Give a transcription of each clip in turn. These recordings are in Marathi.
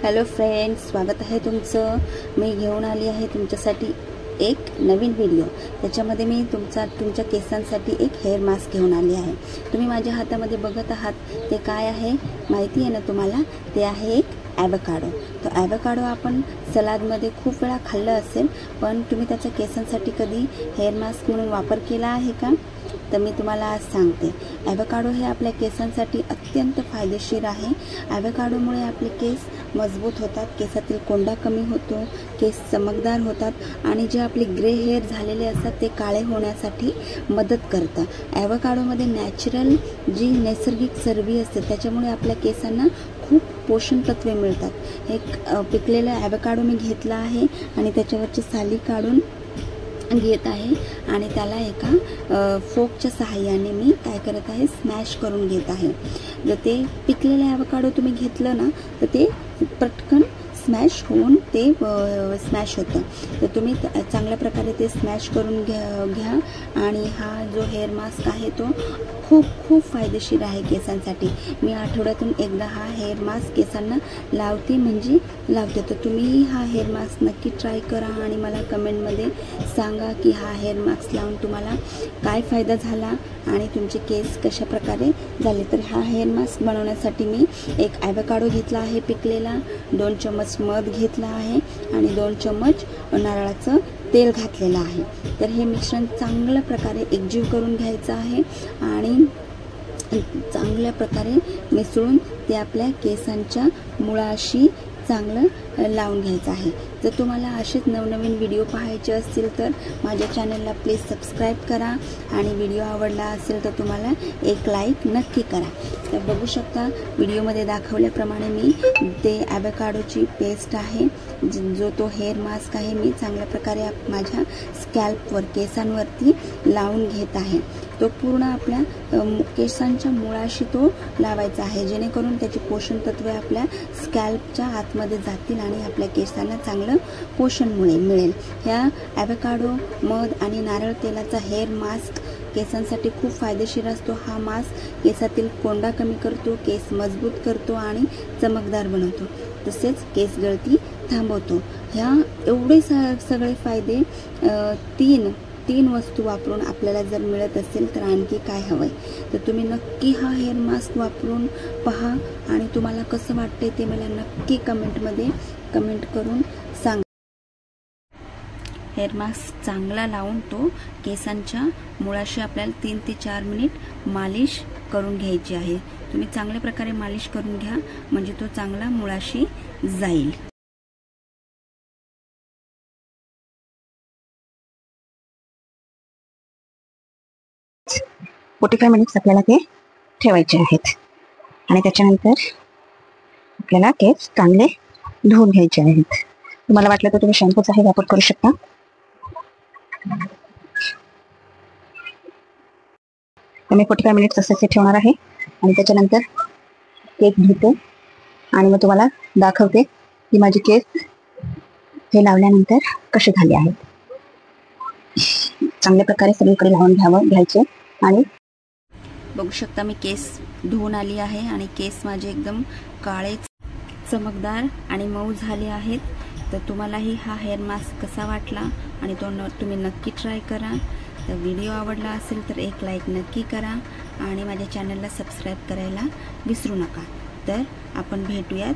हॅलो फ्रेंड्स, स्वागत आहे तुमचं। मी घेऊन आली आहे तुमच्यासाठी एक नवीन व्हिडिओ। त्याच्यामध्ये मी तुमच्या केसांसाठी एक हेअर मास्क घेऊन आली आहे। तुम्ही माझ्या हातामध्ये बघत आहात ते काय आहे माहिती आहे ना तुम्हाला? ते आहे एक ॲवोकाडो। तो ॲवोकाडो आपण सलादमध्ये खूप वेळा खाल्लं असेल, पण तुम्ही त्याच्या केसांसाठी कधी हेअर मास्क म्हणून वापर केला आहे का? तर मी तुम्हाला आज सांगते। ॲवोकाडो हे आपल्या केसांसाठी अत्यंत फायदेशीर आहे। ॲवोकाडोमुळे आपले केस मजबूत होतात, केसातील कोंडा कमी होतो, केस चमकदार होतात आणि जे आपले ग्रे हेअर झालेले असतात ते काळे होण्यासाठी मदत करतं। ॲवोकाडोमध्ये नॅचरल जी नैसर्गिक चरबी असते त्याच्यामुळे आपल्या केसांना खूप पोषण तत्वे मिळतात। एक पिकलेला ॲवोकाडो मी घेतला आहे आणि त्याच्यावरची साली काढून घेत आहे आणि त्याला एका फोकच्या सहाय्याने मी काय करत आहे, स्मॅश करून घेत आहे। जर ते पिकलेले ॲवोकाडो तुम्ही घेतलं ना तर ते पटकन स्मॅश होऊन ते स्मॅश होतं। तर तुम्ही चांगल्या प्रकारे ते स्मॅश करून घ्या आणि हा जो हेअर मास्क आहे तो खूप फायदेशीर आहे केसांसाठी। मी आठवड्यातून एकदा हा हेअर मास्क केसांना लावते लावते। तर तुम्ही हा हेअर मास्क नक्की ट्राय करा आणि मला कमेंटमध्ये सांगा की हा हेअर मास्क लावून तुम्हाला काय फायदा झाला आणि तुमचे केस कशा प्रकारे झाले। तर हा हेअर मास्क बनवण्यासाठी मी एक ॲवोकाडो घेतला आहे पिकलेला, 2 चम्मच मध घेतला आहे आणि 2 चम्मच नारळाचं तेल घातलेलं आहे। तर हे मिश्रण चांगल्या प्रकारे एकजीव करून घ्यायचं आहे आणि चांगल्या प्रकारे मिसळून ते आपल्या केसांच्या मुळाशी चांगलं लावून घ्यायचं आहे। जर तुम्हाला असेच नवनवीन व्हिडिओ पाहायचे असतील तर माझ्या चॅनलला प्लीज सबस्क्राईब करा आणि व्हिडिओ आवडला असेल तर तुम्हाला एक लाईक नक्की करा। तर बघू शकता व्हिडिओमध्ये दाखवल्याप्रमाणे मी ते ॲवोकाडोची पेस्ट आहे, जो तो हेअर मास्क आहे, मी चांगल्या प्रकारे माझ्या स्कॅल्पवर केसांवरती लावून घेत आहे। तो पूर्ण आपल्या केसांच्या मुळाशी तो लावायचा आहे, जेणेकरून त्याची पोषण तत्वे आपल्या स्कॅल्पच्या आतमध्ये जातील आणि आपल्या केसांना चांगलं पोषण मिळेल। ह्या ॲवोकाडो, मध आणि नारळ तेलाचा हेअर मास्क केसांसाठी खूप फायदेशीर असतो। हा मास्क केसातील कोंडा कमी करतो, केस मजबूत करतो आणि चमकदार बनवतो, तसेच केस गळती थांबवतो। ह्या एवढे सगळे फायदे तीन वस्तू वापरून आपल्याला जर मिळत असेल तर आणखी काय हवंय। तर तुम्ही नक्की हा हेअर मास्क वापरून पहा आणि तुम्हाला कसं वाटतंय ते मला नक्की कमेंटमध्ये कमेंट करून सांगा। हेअर मास्क चांगला लावून तो केसांच्या मुळाशी आपल्याला 3 ते 4 मिनिट मालिश करून घ्यायची आहे। तुम्ही चांगल्या प्रकारे मालिश करून घ्या, म्हणजे तो चांगला मुळाशी जाईल। 45 मिनिट्स आपल्याला ते ठेवायचे आहेत आणि त्याच्यानंतर आपल्याला केस चांगले धुवून घ्यायचे आहेत। तुम्हाला वाटलं तर तुम्ही शॅम्पूचाही वापर करू शकता। मी 45 मिनिट्स असे ठेवणार आहे आणि त्याच्यानंतर केस धुते आणि मग तुम्हाला दाखवते की माझे केस हे लावल्यानंतर कसे झाले आहेत। चांगल्या प्रकारे सगळीकडे लावून घ्यायचे आणि बघू शकता मी केस धुवून आली आहे आणि केस माझे एकदम काळे, चमकदार आणि मऊ झाले आहेत। तर तुम्हालाही हा हेअर मास्क कसा वाटला आणि तो तुम्ही नक्की ट्राय करा। तर व्हिडिओ आवडला असेल तर एक लाईक नक्की करा आणि माझ्या चॅनलला सबस्क्राईब करायला विसरू नका। तर आपण भेटूयात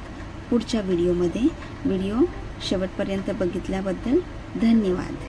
पुढच्या व्हिडिओमध्ये। व्हिडिओ शेवटपर्यंत बघितल्याबद्दल धन्यवाद।